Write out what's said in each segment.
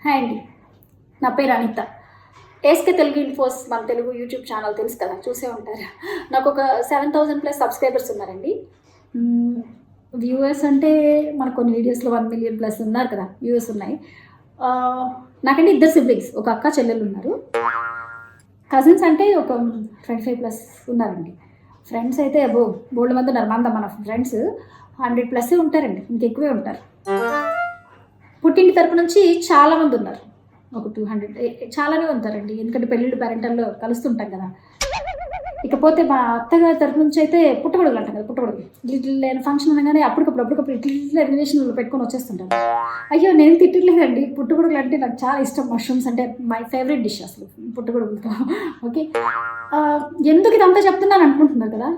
Hi అండి, నా పేరు అనిత. ఏస్కే తెలుగు ఇన్ఫోస్ మన తెలుగు యూట్యూబ్ ఛానల్ తెలుసు కదా, చూసే ఉంటారు. నాకు ఒక 7,000+ సబ్స్క్రైబర్స్ ఉన్నారండి. వ్యూవర్స్ అంటే మనకు కొన్ని వీడియోస్లో 1 million+ ఉన్నారు కదా, వ్యూవర్స్ ఉన్నాయి. నాకంటే 2 సిబ్లింగ్స్, ఒక అక్క చెల్లెలు ఉన్నారు. కజిన్స్ అంటే ఒక 25+ ఉన్నారండి. ఫ్రెండ్స్ అయితే బోల్డ్ మంది ఉన్నారు. మన ఫ్రెండ్స్ 100+ ఉంటారండి, ఇంకెక్కువే ఉంటారు. పుట్టింటి తరపు నుంచి చాలామంది ఉన్నారు, ఒక 200 చాలానే ఉంటారండి. ఎందుకంటే పెళ్ళిళ్ళు పేరెంటల్లో కలుస్తుంటాం కదా. ఇకపోతే మా అత్తగారి తరపు నుంచి అయితే పుట్టగొడుగులు అంటాం కదా, పుట్టగొడుగులు ఇట్లా లేని ఫంక్షన్ అనగానే అప్పటికప్పుడు ఇట్లా రిలేషన్లు పెట్టుకొని వచ్చేస్తుంటారు. అయ్యో, నేను తిట్టలేదండి, పుట్టగొడుగులు అంటే నాకు చాలా ఇష్టం. మష్రూమ్స్ అంటే మై ఫేవరెట్ డిష్ అసలు, పుట్టగొడుగులతో. ఓకే, ఎందుకు ఇదంతా చెప్తున్నాను అనుకుంటున్నారు కదా.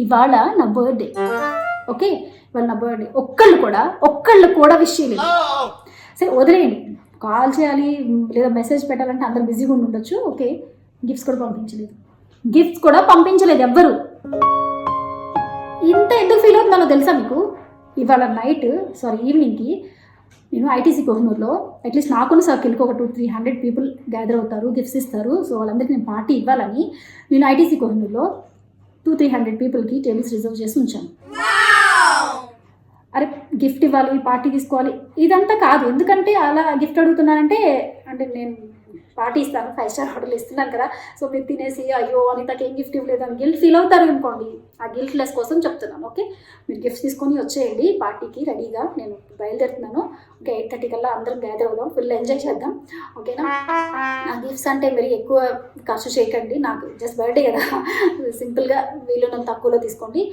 ఇవాళ నా బర్త్డే. ఓకే, ఇవాళ నా బర్త్డే. ఒక్కళ్ళు కూడా విష్ చేయలేదు. సరే వదిలేయండి, కాల్ చేయాలి లేదా మెసేజ్ పెట్టాలంటే అందరు బిజీగా ఉండొచ్చు. ఓకే, గిఫ్ట్స్ కూడా పంపించలేదు ఎవ్వరు. ఇంత ఎందుకు ఫీల్ అవుతున్నానో తెలుసా మీకు? ఇవాళ ఈవినింగ్కి నేను ఐటీసీ కోహినూర్లో అట్లీస్ట్ నాకున్న సర్కిల్కి ఒక 200-300 పీపుల్ గ్యాదర్ అవుతారు, గిఫ్ట్స్ ఇస్తారు. సో వాళ్ళందరికీ నేను పార్టీ ఇవ్వాలని నేను ఐటీసీ కోహినూర్లో 200-300 పీపుల్కి టేబుల్స్ రిజర్వ్ చేసి ఉంచాను. అరే, గిఫ్ట్ ఇవ్వాలి, పార్టీ తీసుకోవాలి, ఇదంతా కాదు. ఎందుకంటే అలా గిఫ్ట్ అడుగుతున్నానంటే నేను పార్టీ ఇస్తాను, 5-star హోటల్ ఇస్తున్నాను కదా. సో మీరు తినేసి అయ్యో అనితకి ఏం గిఫ్ట్ ఇవ్వలేదు అని గిల్ట్ ఫీల్ అవుతారు అనుకోండి. ఆ గిల్ట్లెస్ కోసం చెప్తున్నాను. ఓకే, మీరు గిఫ్ట్స్ తీసుకొని వచ్చేయండి పార్టీకి రెడీగా. నేను బయలుదేరుతున్నాను. ఓకే, 8:30 కల్లా అందరం గ్యాదర్ అవుదాం, ఫుల్ ఎంజాయ్ చేద్దాం. ఓకేనా? ఆ గిఫ్ట్స్ అంటే మరి ఎక్కువ ఖర్చు చేయకండి, నాకు జస్ట్ బర్త్డే కదా. సింపుల్గా వీలున్నంత తక్కువలో తీసుకోండి.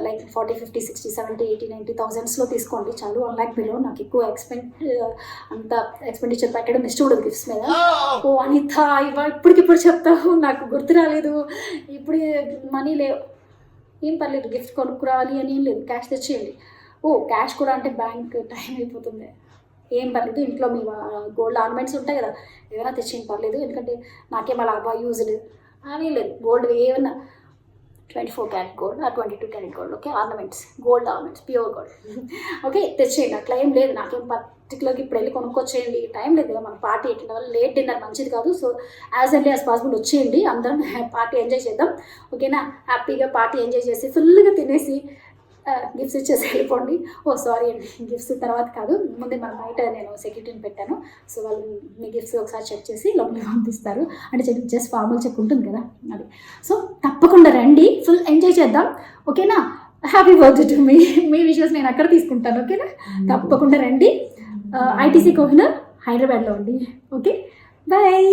లైక్ 40, 50, 60, 70, 80, 90,000 తీసుకోండి చాలు. 1 lakh బిలో. నాకు ఎక్కువ అంత ఎక్స్పెండిచర్ పెట్టడం ఇష్టం ఉండదు గిఫ్ట్స్ మీద. ఓ అనిత, ఇప్పటికిప్పుడు చెప్తావు, నాకు గుర్తు రాలేదు, ఇప్పుడు మనీ లేవు. ఏం పర్లేదు, గిఫ్ట్ కొనుక్కురావాలి అని ఏం లేదు, క్యాష్ తెచ్చేయండి. క్యాష్ కూడా అంటే బ్యాంక్ టైం అయిపోతుంది. ఏం పర్లేదు, ఇంట్లో మీ గోల్డ్ ఆర్నమెంట్స్ ఉంటాయి కదా, ఏదైనా తెచ్చేయండి, పర్లేదు. ఎందుకంటే నాకేం అలా యూజ్డ్ అని లేదు. గోల్డ్ ఏమన్నా 24 carat gold, 22 carat gold. Okay, gold ornaments, pure gold. Okay, తెచ్చేయండి, అట్లా ఏం లేదు. నాకేం పర్టికులర్గా ఇప్పుడు వెళ్ళి కొనుక్కొచ్చేయండి, టైం లేదు కదా. మన పార్టీ ఎట్లా వల్ల లేట్ డిన్నర్ మంచిది కాదు. So as early as possible వచ్చేయండి, అందరం పార్టీ ఎంజాయ్ చేద్దాం. ఓకేనా? హ్యాపీగా పార్టీ ఎంజాయ్ చేసి ఫుల్గా తినేసి గిఫ్ట్స్ ఇచ్చేసి వెళ్ళిపోండి. సారీ అండి, గిఫ్ట్స్ తర్వాత కాదు, ముందే మన బయట నేను సెక్యూరిటీని పెట్టాను. సో వాళ్ళు మీ గిఫ్ట్స్ ఒకసారి చెక్ చేసి లోపలికి పంపిస్తారు. అంటే జస్ట్ ఫార్మల్ చెక్ ఉంటుంది కదా, అది. సో తప్పకుండా రండి, ఫుల్ ఎంజాయ్ చేద్దాం. ఓకేనా? Happy birthday to me wishes నేను అక్కడ తీసుకుంటాను. ఓకేనా? తప్పకుండా రండి. ఐటీసీ కోహినూర్, హైదరాబాద్లో అండి. Okay, bye.